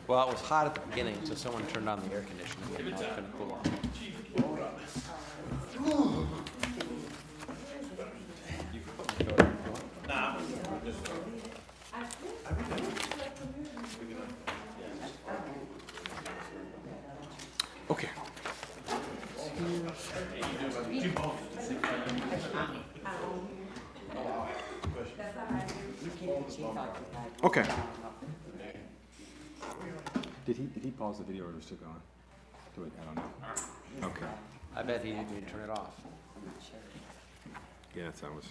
Well, it was hot at the beginning, so someone turned on the air conditioning and now it's gonna cool off. Okay. Okay. Did he pause the video or is it still going? I don't know. Okay. I bet he didn't even turn it off. Yeah, that was.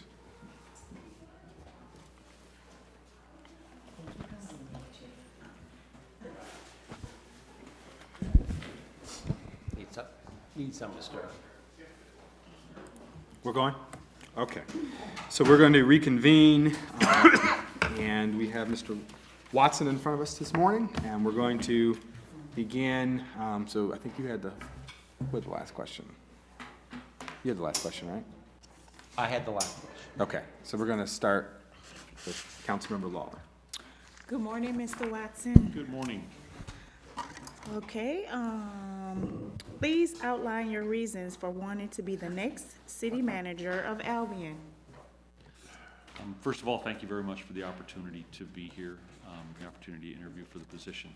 Need some to stir. We're going? Okay. So we're going to reconvene, and we have Mr. Watson in front of us this morning, and we're going to begin, so I think you had the last question. You had the last question, right? I had the last question. Okay, so we're going to start with Councilmember Lawler. Good morning, Mr. Watson. Good morning. Okay, please outline your reasons for wanting to be the next city manager of Albion. First of all, thank you very much for the opportunity to be here, the opportunity to interview for the position.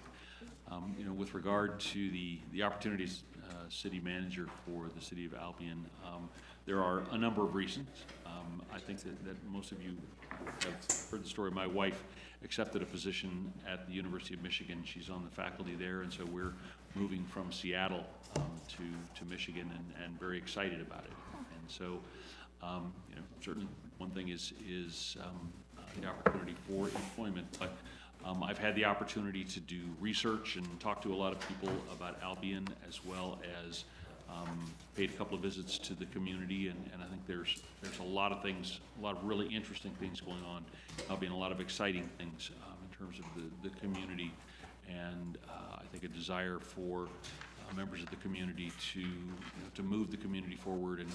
With regard to the opportunities city manager for the city of Albion, there are a number of reasons. I think that most of you have heard the story. My wife accepted a position at the University of Michigan. She's on the faculty there, and so we're moving from Seattle to Michigan, and very excited about it. And so, certainly one thing is the opportunity for employment, but I've had the opportunity to do research and talk to a lot of people about Albion, as well as paid a couple of visits to the community, and I think there's a lot of things, a lot of really interesting things going on in Albion, a lot of exciting things in terms of the community, and I think a desire for members of the community to move the community forward and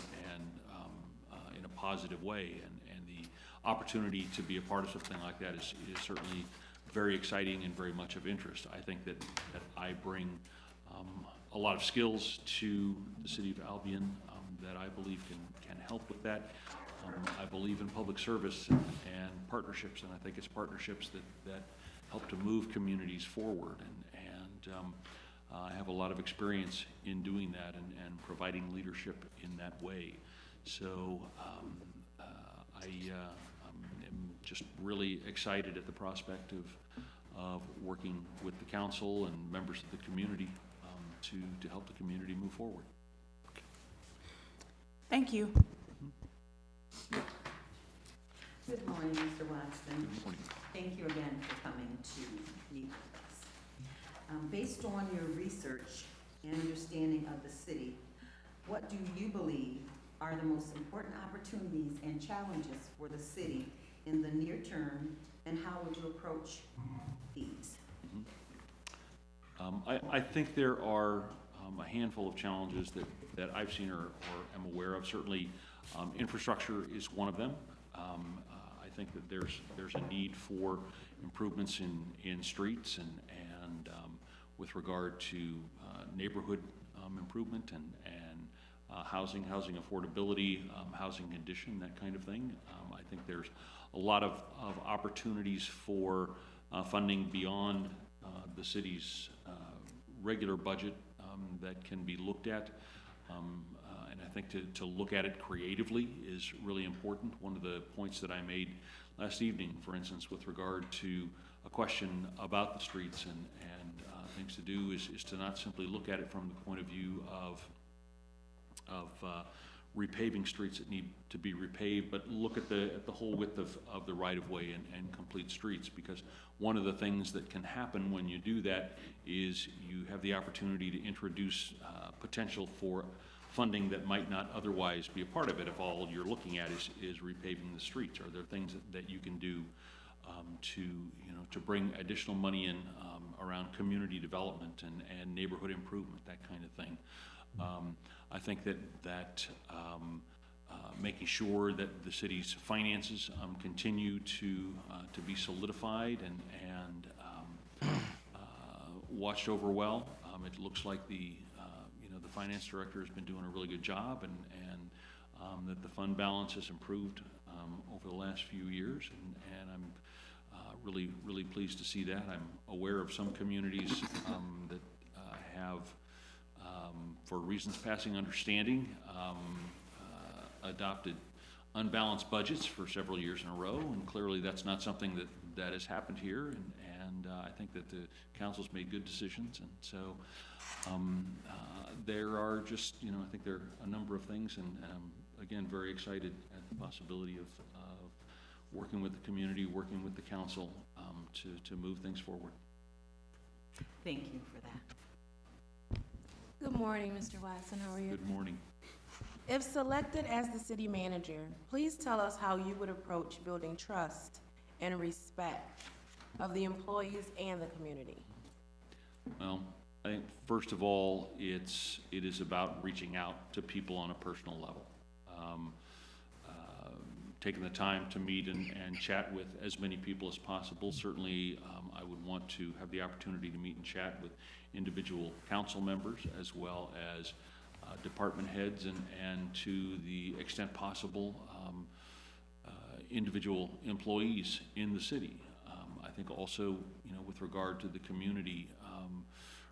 in a positive way, and the opportunity to be a part of something like that is certainly very exciting and very much of interest. I think that I bring a lot of skills to the city of Albion that I believe can help with that. I believe in public service and partnerships, and I think it's partnerships that help to move communities forward, and I have a lot of experience in doing that and providing leadership in that way. So I am just really excited at the prospect of working with the council and members of the community to help the community move forward. Thank you. Good morning, Mr. Watson. Good morning. Thank you again for coming to meet with us. Based on your research and understanding of the city, what do you believe are the most important opportunities and challenges for the city in the near term, and how would you approach these? I think there are a handful of challenges that I've seen or am aware of. Certainly, infrastructure is one of them. I think that there's a need for improvements in streets and with regard to neighborhood improvement and housing affordability, housing condition, that kind of thing. I think there's a lot of opportunities for funding beyond the city's regular budget that can be looked at, and I think to look at it creatively is really important. One of the points that I made last evening, for instance, with regard to a question about the streets and things to do is to not simply look at it from the point of view of repaving streets that need to be repaved, but look at the whole width of the right-of-way and complete streets, because one of the things that can happen when you do that is you have the opportunity to introduce potential for funding that might not otherwise be a part of it if all you're looking at is repaving the streets. Are there things that you can do to bring additional money in around community development and neighborhood improvement, that kind of thing? I think that making sure that the city's finances continue to be solidified and watched over well. It looks like the finance director has been doing a really good job, and that the fund balance has improved over the last few years, and I'm really pleased to see that. I'm aware of some communities that have, for reasons passing understanding, adopted unbalanced budgets for several years in a row, and clearly that's not something that has happened here, and I think that the council's made good decisions, and so there are just, I think there are a number of things, and again, very excited at the possibility of working with the community, working with the council to move things forward. Thank you for that. Good morning, Mr. Watson. How are you? Good morning. If selected as the city manager, please tell us how you would approach building trust and respect of the employees and the community. Well, I think first of all, it is about reaching out to people on a personal level. Taking the time to meet and chat with as many people as possible. Certainly, I would want to have the opportunity to meet and chat with individual council members as well as department heads, and to the extent possible, individual employees in the city. I think also, with regard to the community,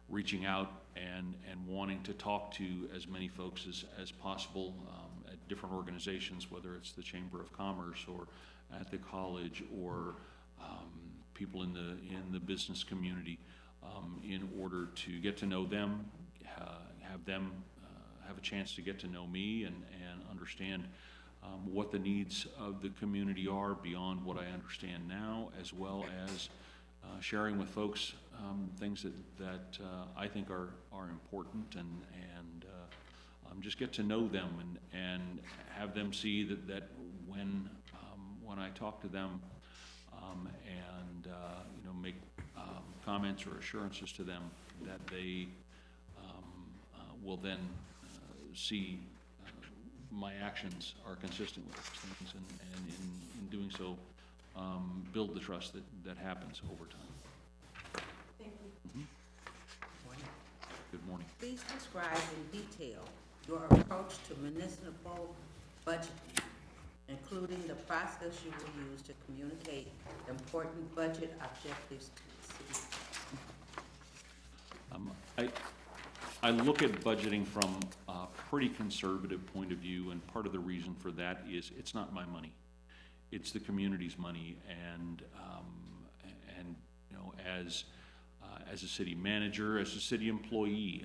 reaching out and wanting to talk to as many folks as possible at different organizations, whether it's the Chamber of Commerce or at the college or people in the business community, in order to get to know them, have them have a chance to get to know me and understand what the needs of the community are beyond what I understand now, as well as sharing with folks things that I think are important, and just get to know them and have them see that when I talk to them and make comments or assurances to them, that they will then see my actions are consistent with those things, and in doing so, build the trust that happens over time. Thank you. Good morning. Please describe in detail your approach to municipal budgeting, including the process you will use to communicate important budget objectives to the city. I look at budgeting from a pretty conservative point of view, and part of the reason for that is it's not my money. It's the community's money, and as a city manager, as a city employee,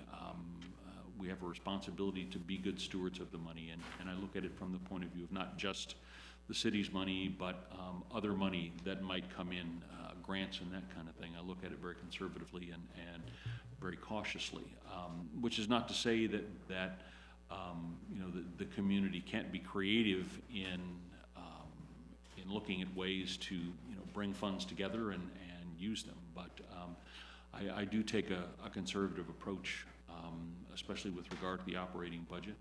we have a responsibility to be good stewards of the money, and I look at it from the point of view of not just the city's money, but other money that might come in, grants and that kind of thing. I look at it very conservatively and very cautiously, which is not to say that the community can't be creative in looking at ways to bring funds together and use them, but I do take a conservative approach, especially with regard to the operating budget.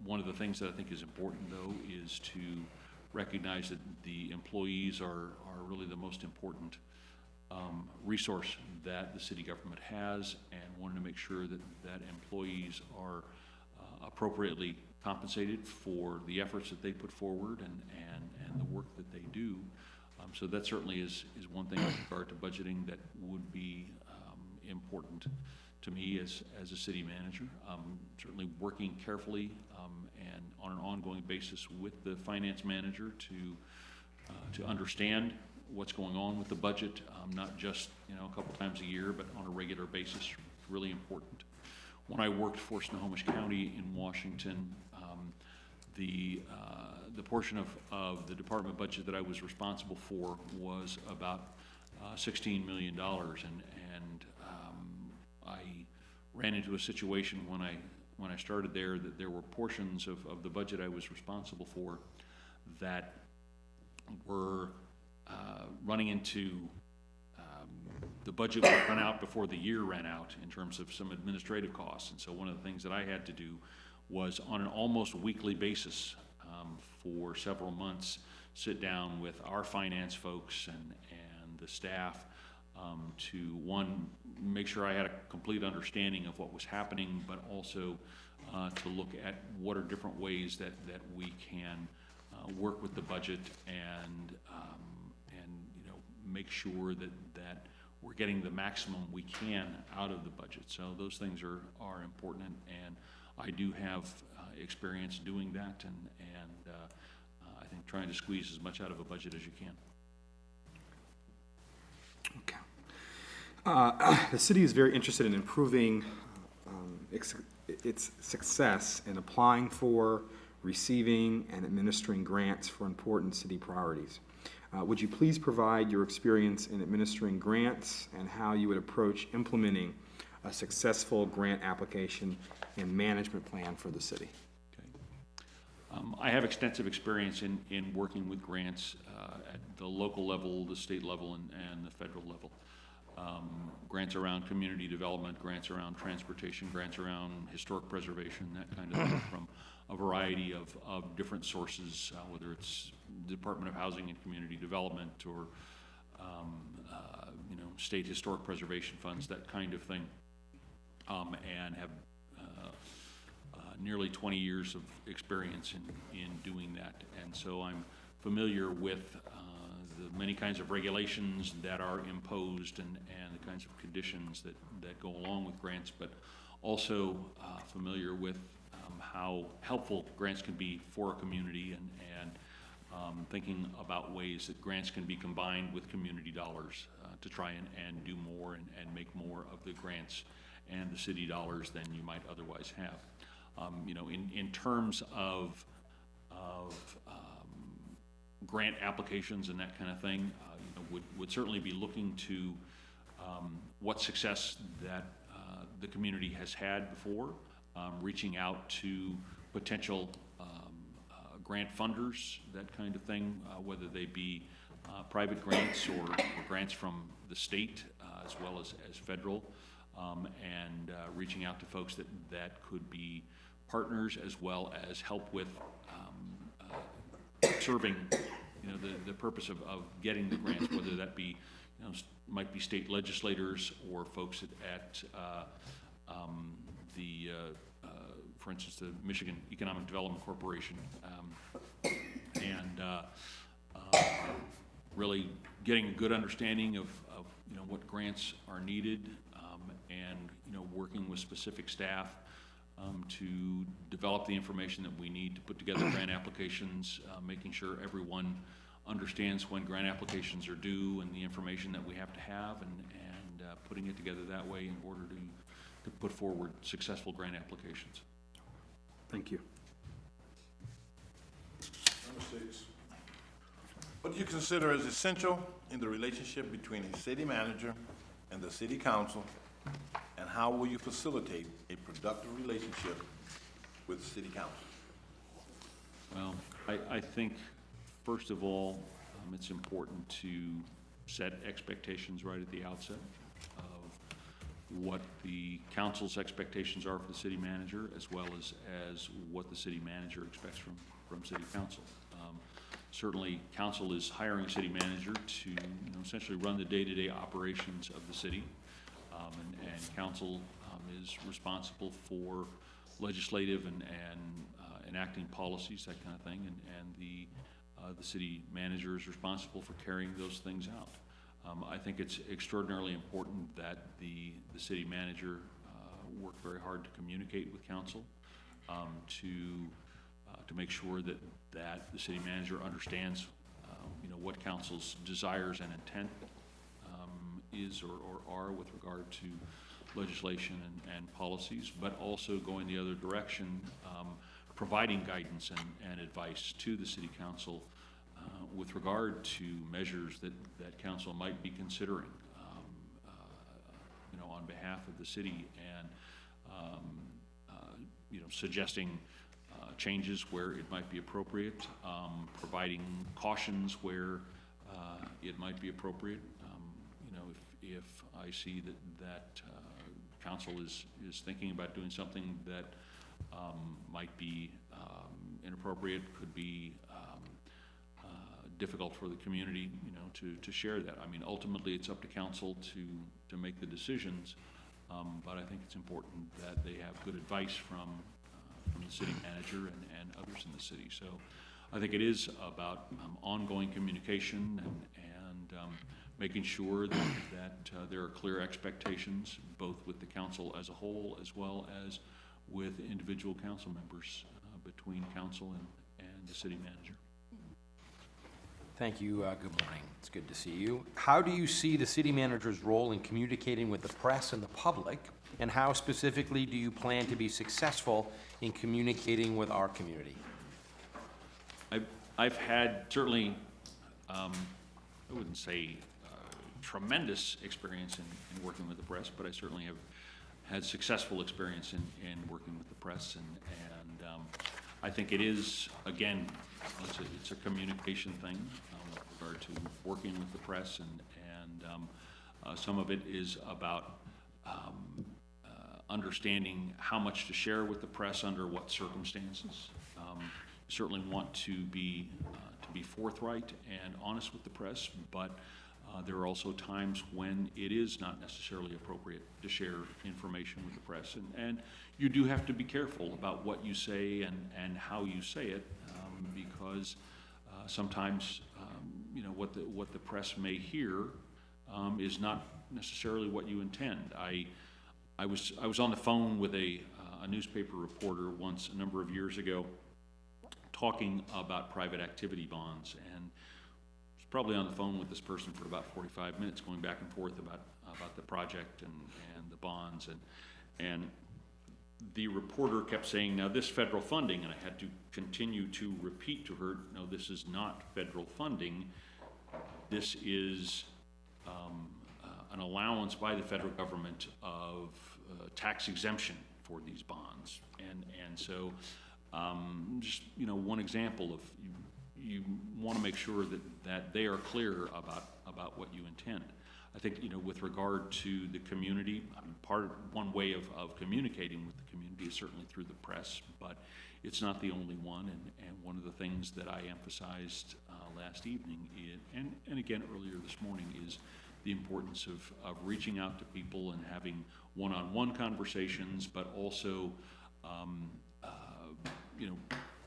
One of the things that I think is important, though, is to recognize that the employees are really the most important resource that the city government has, and wanting to make sure that employees are appropriately compensated for the efforts that they put forward and the work that they do. So that certainly is one thing with regard to budgeting that would be important to me as a city manager. Certainly working carefully and on an ongoing basis with the finance manager to understand what's going on with the budget, not just a couple times a year, but on a regular basis. Really important. When I worked for Snohomish County in Washington, the portion of the department budget that I was responsible for was about $16 million, and I ran into a situation when I started there that there were portions of the budget I was responsible for that were running into the budget would run out before the year ran out in terms of some administrative costs. And so one of the things that I had to do was, on an almost weekly basis for several months, sit down with our finance folks and the staff to, one, make sure I had a complete understanding of what was happening, but also to look at what are different ways that we can work with the budget and make sure that we're getting the maximum we can out of the budget. So those things are important, and I do have experience doing that, and I think trying to squeeze as much out of a budget as you can. Okay. The city is very interested in improving its success in applying for, receiving, and administering grants for important city priorities. Would you please provide your experience in administering grants and how you would approach implementing a successful grant application and management plan for the city? Okay. I have extensive experience in working with grants at the local level, the state level, and the federal level. Grants around community development, grants around transportation, grants around historic preservation, that kind of thing, from a variety of different sources, whether it's Department of Housing and Community Development or state historic preservation funds, that kind of thing, and have nearly 20 years of experience in doing that. And so I'm familiar with the many kinds of regulations that are imposed and the kinds of conditions that go along with grants, but also familiar with how helpful grants can be for a community, and thinking about ways that grants can be combined with community dollars to try and do more and make more of the grants and the city dollars than you might otherwise have. In terms of grant applications and that kind of thing, would certainly be looking to what success that the community has had before, reaching out to potential grant funders, that kind of thing, whether they be private grants or grants from the state as well as federal, and reaching out to folks that could be partners as well as help with serving the purpose of getting the grants, whether that be might be state legislators or folks at for instance, the Michigan Economic Development Corporation, and really getting a good understanding of what grants are needed, and working with specific staff to develop the information that we need to put together grant applications, making sure everyone understands when grant applications are due and the information that we have to have, and putting it together that way in order to put forward successful grant applications. Thank you. Number 6. What do you consider as essential in the relationship between a city manager and the city council, and how will you facilitate a productive relationship with the city council? Well, I think, first of all, it's important to set expectations right at the outset of what the council's expectations are for the city manager, as well as what the city manager expects from city council. Certainly, council is hiring a city manager to essentially run the day-to-day operations of the city, and council is responsible for legislative and enacting policies, that kind of thing, and the city manager is responsible for carrying those things out. I think it's extraordinarily important that the city manager work very hard to communicate with council, to make sure that the city manager understands what council's desires and intent is or are with regard to legislation and policies, but also going the other direction, providing guidance and advice to the city council with regard to measures that council might be considering on behalf of the city, and suggesting changes where it might be appropriate, providing cautions where it might be appropriate. If I see that council is thinking about doing something that might be inappropriate, could be difficult for the community, to share that. I mean, ultimately, it's up to council to make the decisions, but I think it's important that they have good advice from the city manager and others in the city. So I think it is about ongoing communication and making sure that there are clear expectations, both with the council as a whole as well as with individual council members, between council and the city manager. Thank you. Good morning. It's good to see you. How do you see the city manager's role in communicating with the press and the public? And how specifically do you plan to be successful in communicating with our community? I've had certainly, I wouldn't say tremendous experience in working with the press, but I certainly have had successful experience in working with the press, and I think it is, again, it's a communication thing with regard to working with the press, and some of it is about understanding how much to share with the press under what circumstances. Certainly want to be forthright and honest with the press, but there are also times when it is not necessarily appropriate to share information with the press, and you do have to be careful about what you say and how you say it, because sometimes what the press may hear is not necessarily what you intend. I was on the phone with a newspaper reporter once a number of years ago, talking about private activity bonds, and was probably on the phone with this person for about 45 minutes, going back and forth about the project and the bonds, and the reporter kept saying, now this federal funding, and I had to continue to repeat to her, no, this is not federal funding, this is an allowance by the federal government of tax exemption for these bonds, and so just one example of you want to make sure that they are clear about what you intend. I think with regard to the community, one way of communicating with the community is certainly through the press, but it's not the only one. And one of the things that I emphasized last evening and again earlier this morning is the importance of reaching out to people and having one-on-one conversations, but also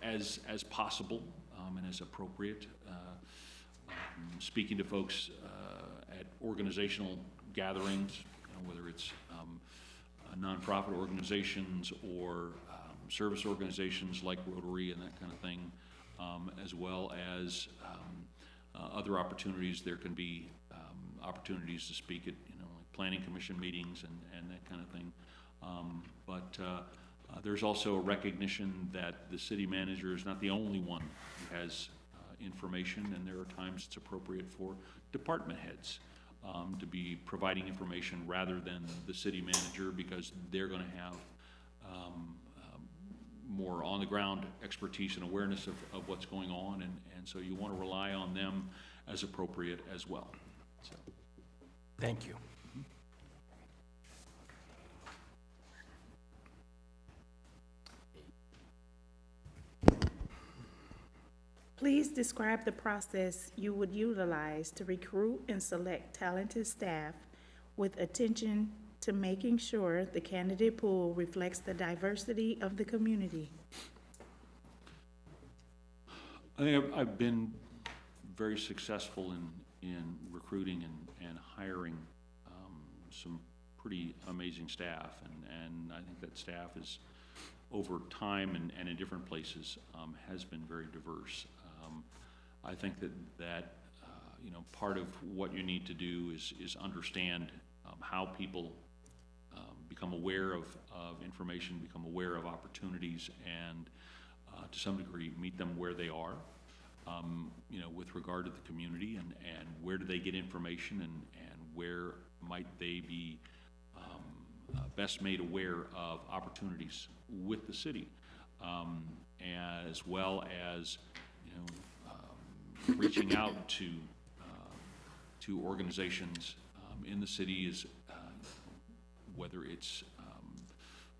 as possible and as appropriate, speaking to folks at organizational gatherings, whether it's nonprofit organizations or service organizations like Rotary and that kind of thing, as well as other opportunities. There can be opportunities to speak at like planning commission meetings and that kind of thing. But there's also a recognition that the city manager is not the only one who has information, and there are times it's appropriate for department heads to be providing information rather than the city manager, because they're going to have more on-the-ground expertise and awareness of what's going on, and so you want to rely on them as appropriate as well. So. Thank you. Please describe the process you would utilize to recruit and select talented staff with attention to making sure the candidate pool reflects the diversity of the community. I think I've been very successful in recruiting and hiring some pretty amazing staff, and I think that staff is, over time and in different places, has been very diverse. I think that part of what you need to do is understand how people become aware of information, become aware of opportunities, and to some degree meet them where they are, with regard to the community, and where do they get information, and where might they be best made aware of opportunities with the city, as well as reaching out to organizations in the city, is whether it's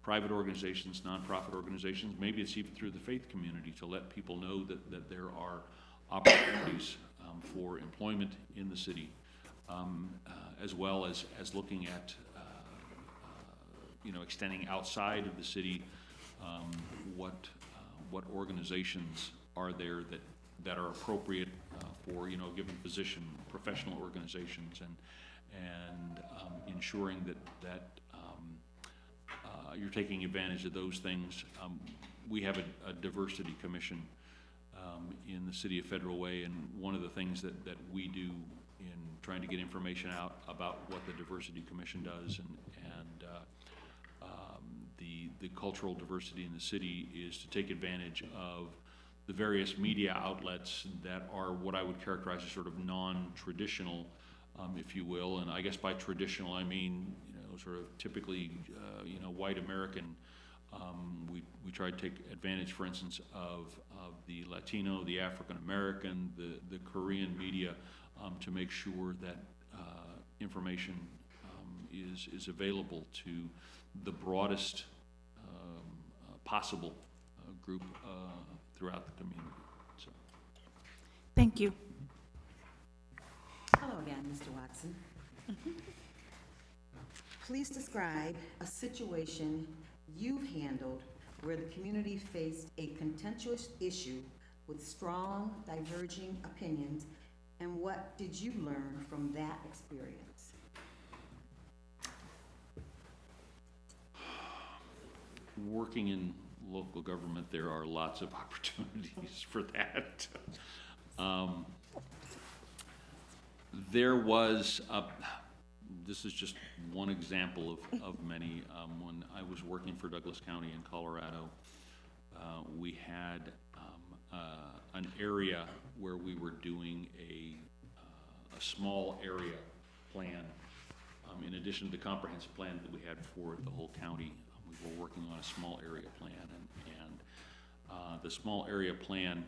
private organizations, nonprofit organizations, maybe it's even through the faith community, to let people know that there are opportunities for employment in the city, as well as looking at extending outside of the city, what organizations are there that are appropriate for a given position, professional organizations, and ensuring that you're taking advantage of those things. We have a diversity commission in the city of Federal Way, and one of the things that we do in trying to get information out about what the diversity commission does and the cultural diversity in the city is to take advantage of the various media outlets that are what I would characterize as sort of non-traditional, if you will. And I guess by traditional I mean sort of typically white American. We try to take advantage, for instance, of the Latino, the African American, the Korean media, to make sure that information is available to the broadest possible group throughout the community. So. Thank you. Hello again, Mr. Watson. Please describe a situation you've handled where the community faced a contentious issue with strong, diverging opinions, and what did you learn from that experience? Working in local government, there are lots of opportunities for that. There was this is just one example of many. When I was working for Douglas County in Colorado, we had an area where we were doing a small area plan. In addition to the comprehensive plan that we had for the whole county, we were working on a small area plan, and the small area plan,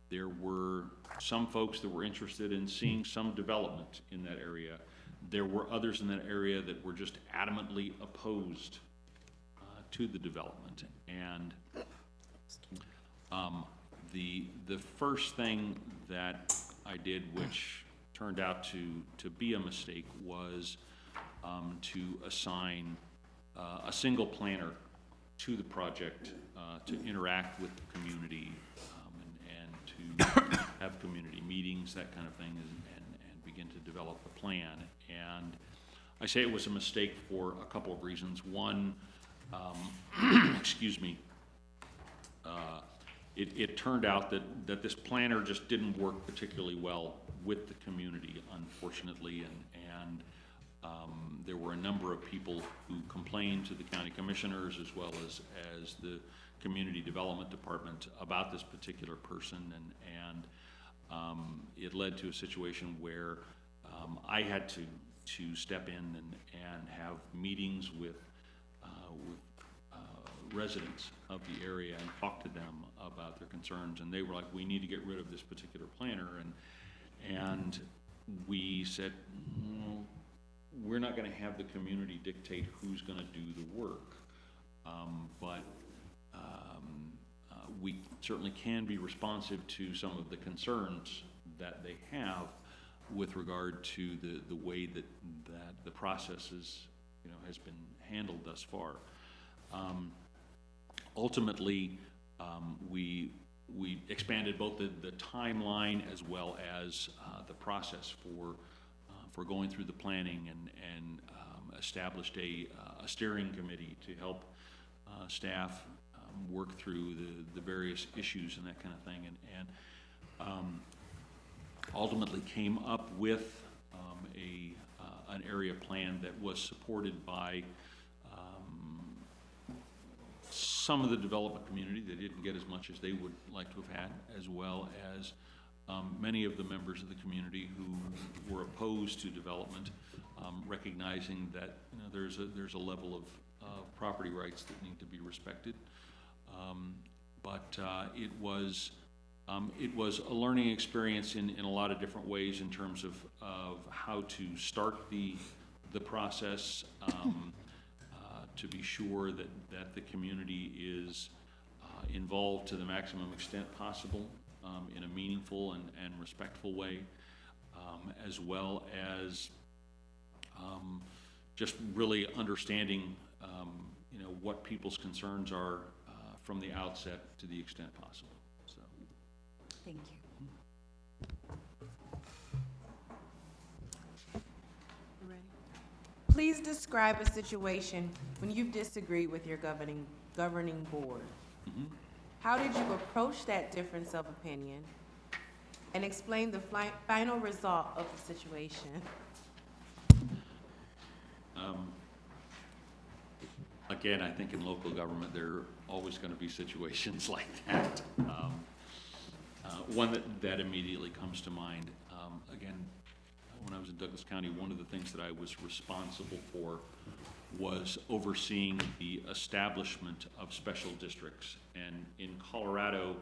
there were some folks that were interested in seeing some development in that area. There were others in that area that were just adamantly opposed to the development. And the first thing that I did, which turned out to be a mistake, was to assign a single planner to the project to interact with the community and to have community meetings, that kind of thing, and begin to develop a plan. And I say it was a mistake for a couple of reasons. One, excuse me, it turned out that this planner just didn't work particularly well with the community, unfortunately, and there were a number of people who complained to the county commissioners as well as the community development department about this particular person, and it led to a situation where I had to step in and have meetings with residents of the area and talk to them about their concerns, and they were like, we need to get rid of this particular planner, and we said, well, we're not going to have the community dictate who's going to do the work, but we certainly can be responsive to some of the concerns that they have with regard to the way that the process has been handled thus far. Ultimately, we expanded both the timeline as well as the process for going through the planning and established a steering committee to help staff work through the various issues and that kind of thing, and ultimately came up with an area plan that was supported by some of the development community. They didn't get as much as they would like to have had, as well as many of the members of the community who were opposed to development, recognizing that there's a level of property rights that need to be respected. But it was a learning experience in a lot of different ways in terms of how to start the process, to be sure that the community is involved to the maximum extent possible, in a meaningful and respectful way, as well as just really understanding, what people's concerns are from the outset to the extent possible. So, Thank you. Please describe a situation when you've disagreed with your governing board. How did you approach that difference of opinion? And explain the final result of the situation. Again, I think in local government, there are always going to be situations like that. One that immediately comes to mind, again, when I was in Douglas County, one of the things that I was responsible for was overseeing the establishment of special districts. And in Colorado,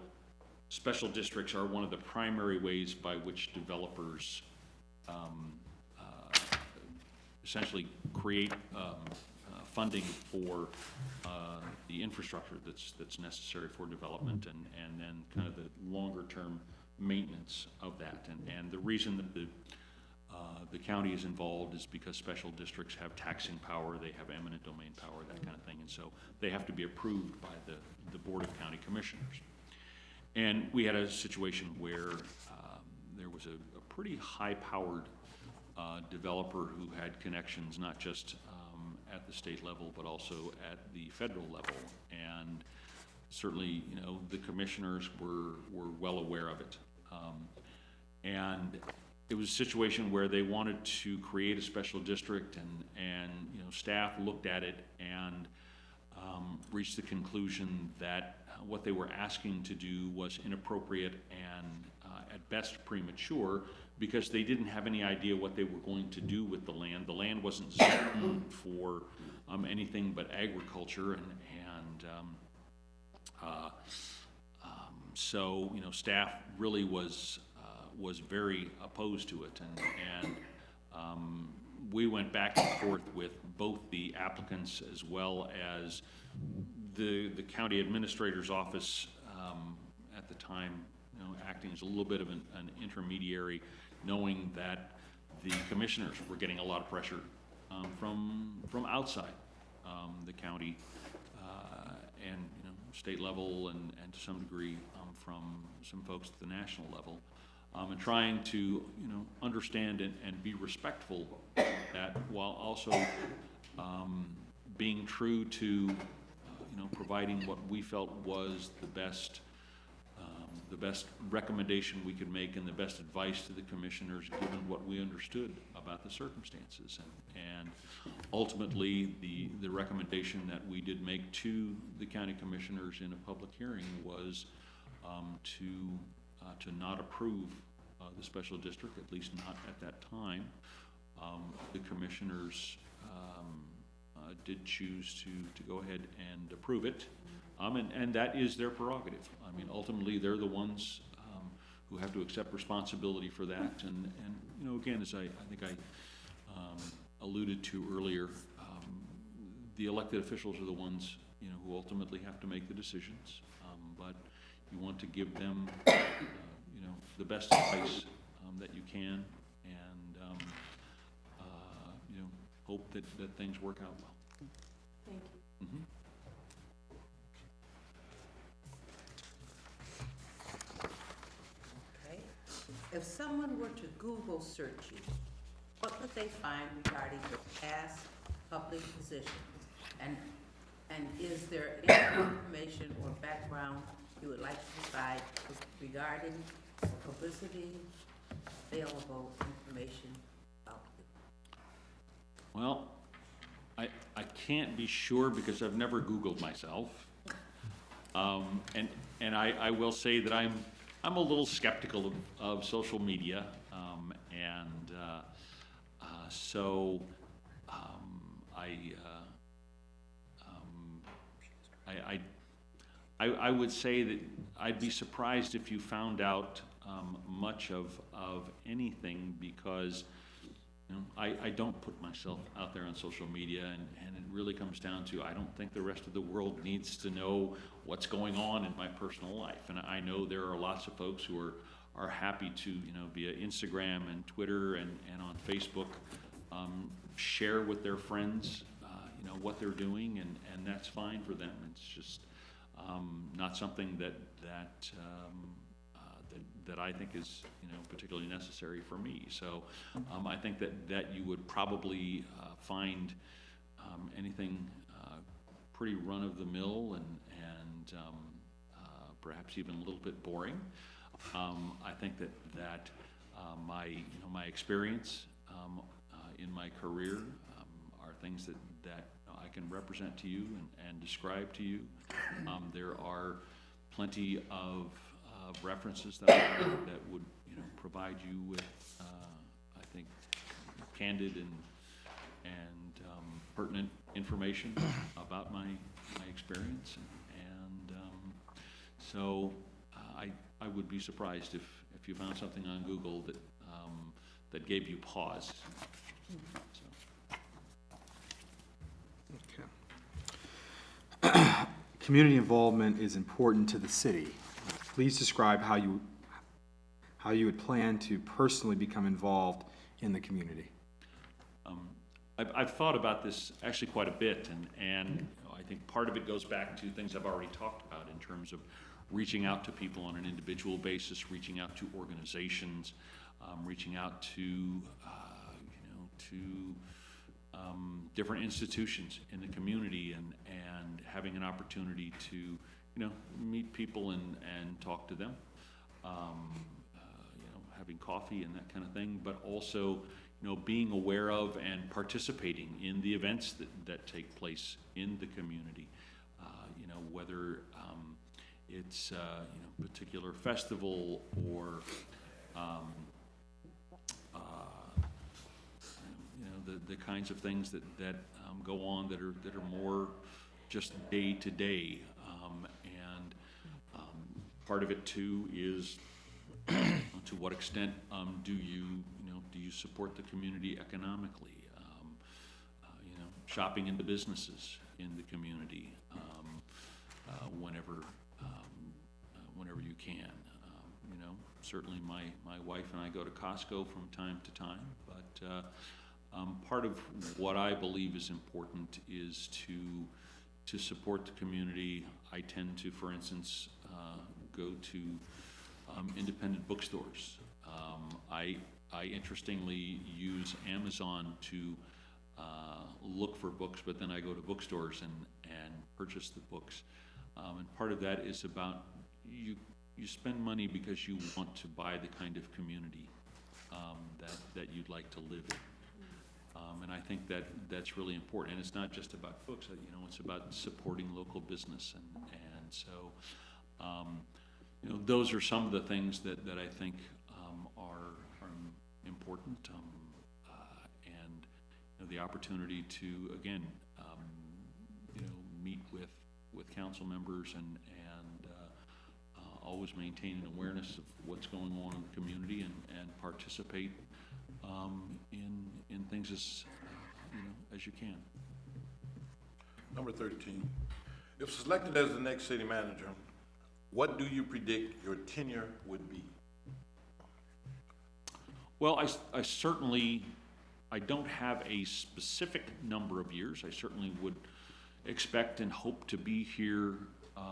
special districts are one of the primary ways by which developers essentially create funding for the infrastructure that's necessary for development, and then kind of the longer term maintenance of that. And the reason that the county is involved is because special districts have taxing power, they have eminent domain power, that kind of thing, and so they have to be approved by the Board of County Commissioners. And we had a situation where there was a pretty high-powered developer who had connections not just at the state level, but also at the federal level. And certainly, the commissioners were well aware of it. And it was a situation where they wanted to create a special district, and staff looked at it and reached the conclusion that what they were asking to do was inappropriate and at best premature, because they didn't have any idea what they were going to do with the land. The land wasn't zoned for anything but agriculture, so staff really was very opposed to it, and we went back and forth with both the applicants as well as the county administrator's office at the time, acting as a little bit of an intermediary, knowing that the commissioners were getting a lot of pressure from outside the county and state level, and to some degree from some folks at the national level, and trying to understand and be respectful that, while also being true to providing what we felt was the best recommendation we could make and the best advice to the commissioners, given what we understood about the circumstances. And ultimately, the recommendation that we did make to the county commissioners in a public hearing was to not approve the special district, at least not at that time. The commissioners did choose to go ahead and approve it, and that is their prerogative. I mean, ultimately, they're the ones who have to accept responsibility for that. And again, as I think I alluded to earlier, the elected officials are the ones who ultimately have to make the decisions. But you want to give them the best advice that you can, and hope that things work out well. Thank you. Mm-hmm. Okay. If someone were to Google search you, what would they find regarding your past public positions? And is there any information or background you would like to provide regarding publicity available information about you? Well, I can't be sure because I've never Googled myself. And I will say that I'm a little skeptical of social media, so I would say that I'd be surprised if you found out much of anything, because You know, I don't put myself out there on social media, and it really comes down to, I don't think the rest of the world needs to know what's going on in my personal life. And I know there are lots of folks who are happy to, you know, via Instagram and Twitter and on Facebook, share with their friends, you know, what they're doing, and that's fine for them. It's just not something that I think is, you know, particularly necessary for me. So I think that you would probably find anything pretty run-of-the-mill and perhaps even a little bit boring. I think that my experience in my career are things that I can represent to you and describe to you. There are plenty of references that would, you know, provide you with, I think, candid and pertinent information about my experience, and so I would be surprised if you found something on Google that gave you pause. So. Okay. Community involvement is important to the city. Please describe how you would plan to personally become involved in the community. I've thought about this actually quite a bit, and you know, I think part of it goes back to things I've already talked about in terms of reaching out to people on an individual basis, reaching out to organizations, reaching out to different institutions in the community, and having an opportunity to, you know, meet people and talk to them, you know, having coffee and that kind of thing, but also, you know, being aware of and participating in the events that take place in the community, you know, whether it's, you know, particular festival or, you know, the kinds of things that go on that are more just day to day, and part of it too is to what extent do you support the community economically, you know, shopping into businesses in the community whenever you can. You know, certainly my wife and I go to Costco from time to time, but part of what I believe is important is to support the community. I tend to, for instance, go to independent bookstores. I interestingly use Amazon to look for books, but then I go to bookstores and purchase the books. And part of that is about you spend money because you want to buy the kind of community that you'd like to live in. And I think that's really important. And it's not just about books, you know, it's about supporting local business. And so, you know, those are some of the things that I think are important. And you know, the opportunity to, again, you know, meet with council members and always maintain an awareness of what's going on in the community and participate in things as you know, as you can. Number 13, if selected as the next city manager, what do you predict your tenure would be? Well, I certainly, I don't have a specific number of years. I certainly would expect and hope to be here, you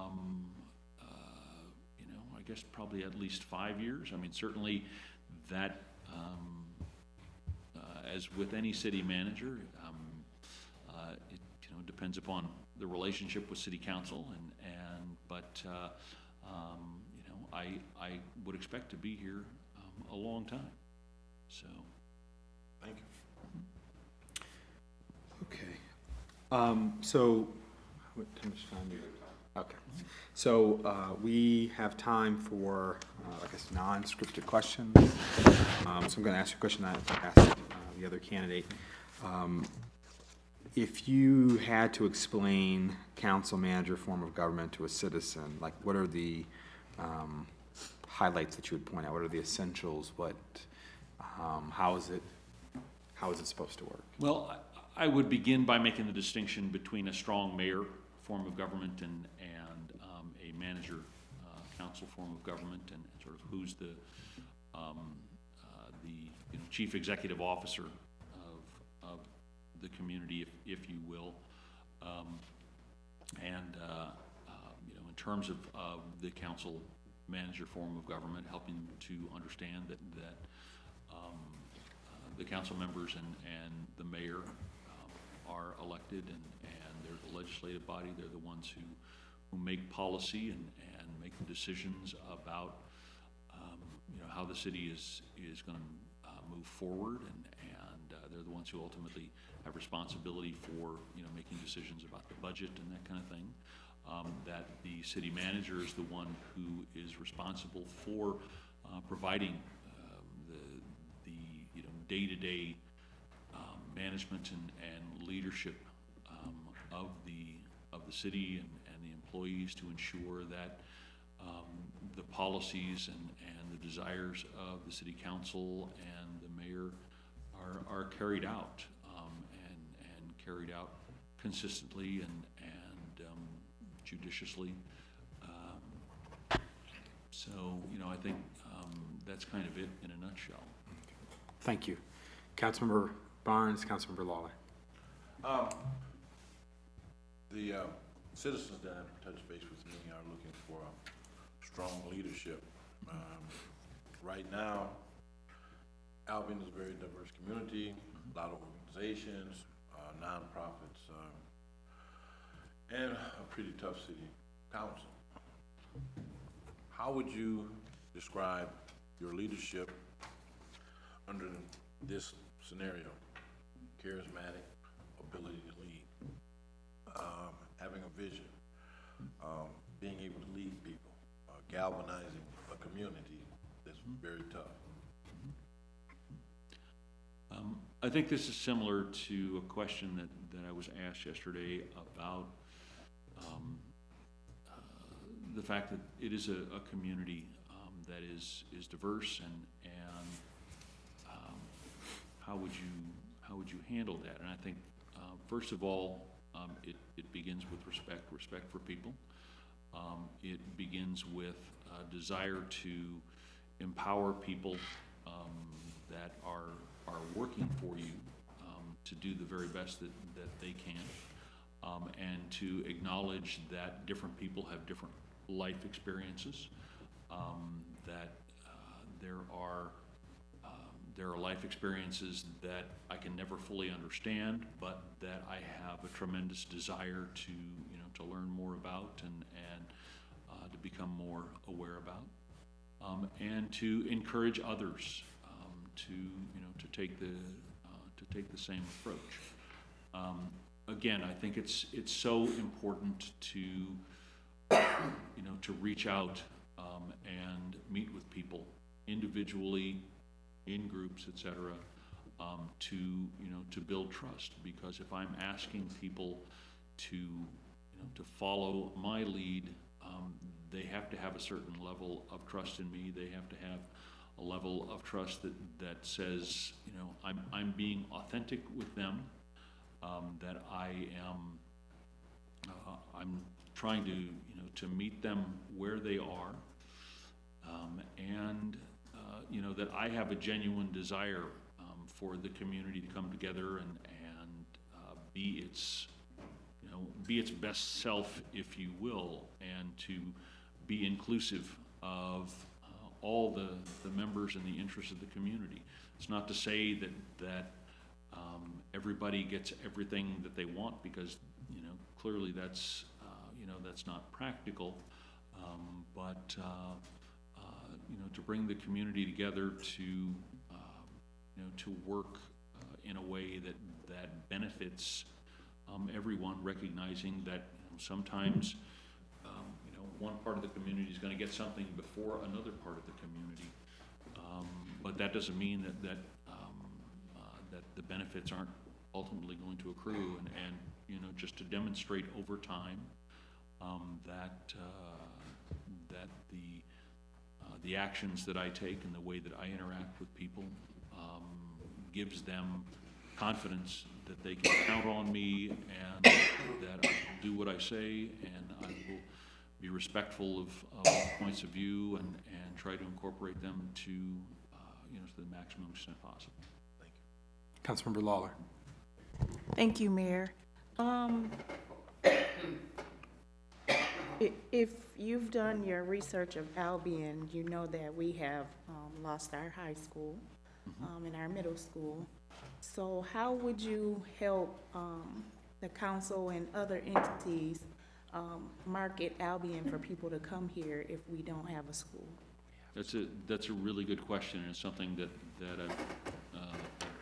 know, I guess probably at least 5 years. I mean, certainly that, as with any city manager, it, you know, depends upon the relationship with city council, but you know, I would expect to be here a long time. So, Thank you. Okay. So, how much time do you have? Okay. So, we have time for, I guess, non-scripted questions. So I'm going to ask you a question I asked the other candidate. If you had to explain council manager form of government to a citizen, like what are the highlights that you would point out? What are the essentials? How how is it supposed to work? Well, I would begin by making the distinction between a strong mayor form of government and a manager council form of government, and sort of who's the chief executive officer of the community, if you will. In terms of the council manager form of government, helping to understand that the council members and the mayor are elected, and they're the legislative body. They're the ones who make policy and make the decisions about how the city is going to move forward, and they're the ones who ultimately have responsibility for making decisions about the budget and that kind of thing. That the city manager is the one who is responsible for providing the day-to-day management and leadership of the city and the employees to ensure that the policies and the desires of the city council and the mayor are carried out and carried out consistently and judiciously. I think that's kind of it in a nutshell. Thank you. Councilmember Barnes, Councilmember Lawler. The citizens that have touched base with me are looking for strong leadership. Right now, Albion is a very diverse community, a lot of organizations, nonprofits, and a pretty tough city council. How would you describe your leadership under this scenario? Charismatic, ability to lead, having a vision, being able to lead people, galvanizing a community that's very tough. I think this is similar to a question that I was asked yesterday about the fact that it is a community that is diverse, and how would you handle that? And I think first of all, it begins with respect for people. It begins with a desire to empower people that are working for you to do the very best that they can, and to acknowledge that different people have different life experiences, that there are life experiences that I can never fully understand, but that I have a tremendous desire to learn more about and to become more aware about, and to encourage others to take the same approach. Again, I think it's so important to reach out and meet with people individually, in groups, etc., to build trust. Because if I'm asking people to follow my lead, they have to have a certain level of trust in me. They have to have a level of trust that says, I'm being authentic with them, that I'm trying to meet them where they are, and that I have a genuine desire for the community to come together and be its best self, if you will, and to be inclusive of all the members and the interests of the community. It's not to say that everybody gets everything that they want, because clearly that's not practical, but to bring the community together to work in a way that benefits everyone, recognizing that sometimes one part of the community is going to get something before another part of the community, but that doesn't mean that the benefits aren't ultimately going to accrue, and just to demonstrate over time that the actions that I take and the way that I interact with people gives them confidence that they can count on me and that I will do what I say, and I will be respectful of points of view and try to incorporate them to, to the maximum extent possible. Councilmember Lawler. Thank you, Mayor. If you've done your research of Albion, you know that we have lost our high school and our middle school. So how would you help the council and other entities market Albion for people to come here if we don't have a school? That's a really good question, and it's something that I've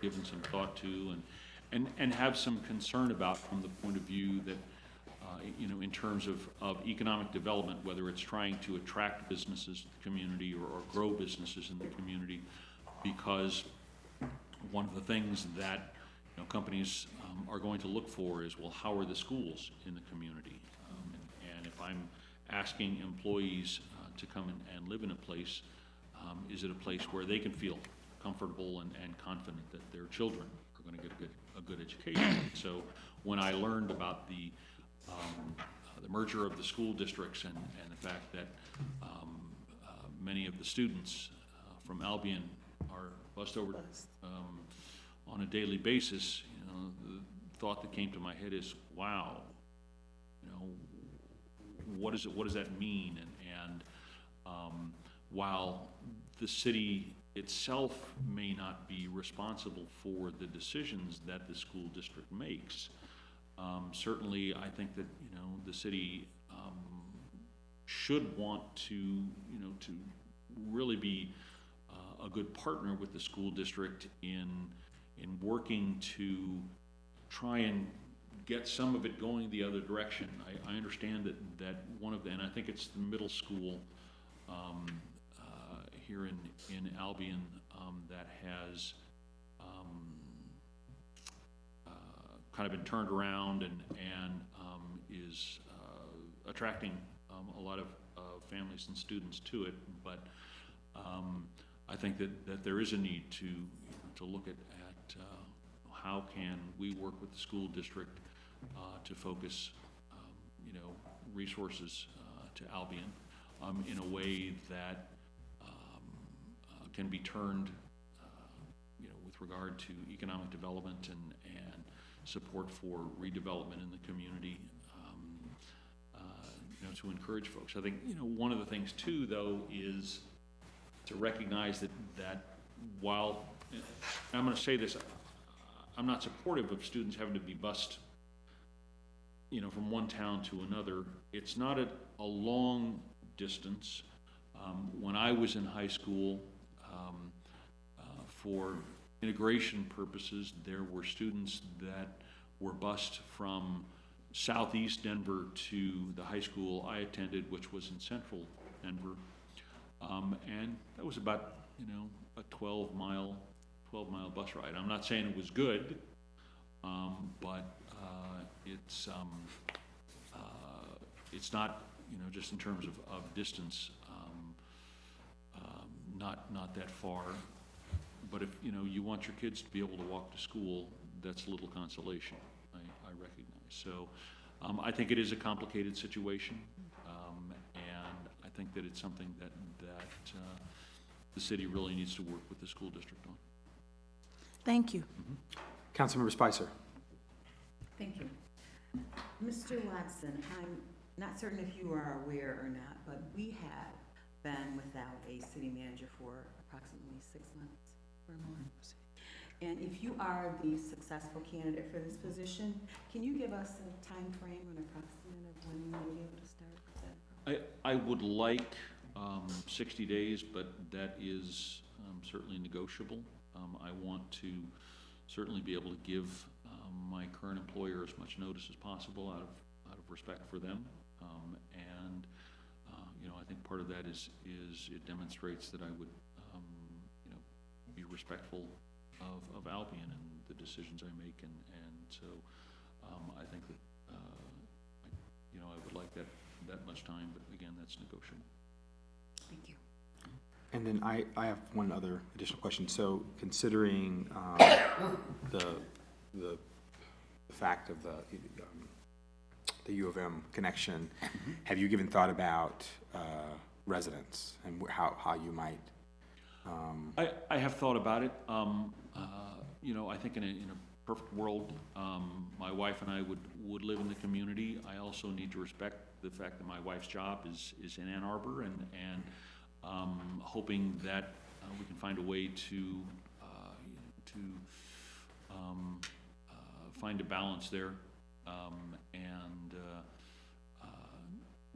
given some thought to and have some concern about from the point of view that, in terms of economic development, whether it's trying to attract businesses to the community or grow businesses in the community, because one of the things that companies are going to look for is, well, how are the schools in the community? And if I'm asking employees to come and live in a place, is it a place where they can feel comfortable and confident that their children are going to get a good education? So when I learned about the merger of the school districts and the fact that many of the students from Albion are bused over on a daily basis, the thought that came to my head is, wow, what does that mean? And while the city itself may not be responsible for the decisions that the school district makes, certainly I think that the city should want to to really be a good partner with the school district in working to try and get some of it going the other direction. I understand that one of the, and I think it's the middle school here in Albion that has kind of been turned around and is attracting a lot of families and students to it. But I think that there is a need to look at how can we work with the school district to focus resources to Albion in a way that can be turned with regard to economic development and support for redevelopment in the community, to encourage folks. I think one of the things too, though, is to recognize that while, and I'm going to say this, I'm not supportive of students having to be bused from one town to another. It's not a long distance. When I was in high school, for integration purposes, there were students that were bused from southeast Denver to the high school I attended, which was in central Denver, and that was about a 12-mile bus ride. I'm not saying it was good, but it's not just in terms of distance, not that far. But if you want your kids to be able to walk to school, that's a little consolation, I recognize. So I think it is a complicated situation, and I think that it's something that the city really needs to work with the school district on. Thank you. Councilmember Spicer. Thank you. Mr. Watson, I'm not certain if you are aware or not, but we have been without a city manager for approximately 6 months or more. And if you are the successful candidate for this position, can you give us a time frame or an approximate of when you'll be able to start with that? I would like 60 days, but that is certainly negotiable. I want to certainly be able to give my current employer as much notice as possible out of respect for them, and I think part of that is it demonstrates that I would be respectful of Albion and the decisions I make, and so I think that I would like that much time, but again, that's negotiable. Thank you. And then I have one other additional question. So considering the the fact of the U of M connection, have you given thought about residents and how you might? I have thought about it. You know, I think in a perfect world, my wife and I would live in the community. I also need to respect the fact that my wife's job is in Ann Arbor, and hoping that we can find a way to find a balance there, and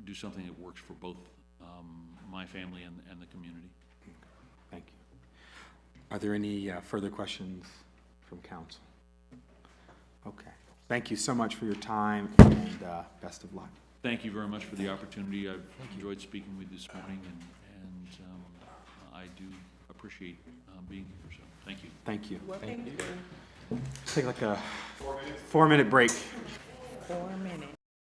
do something that works for both my family and the community. Thank you. Are there any further questions from council? Okay. Thank you so much for your time, and best of luck. Thank you very much for the opportunity. I've enjoyed speaking with you this morning, and I do appreciate being here, so thank you. Thank you. Well, thank you. Take like a 4-minute break. 4 minutes.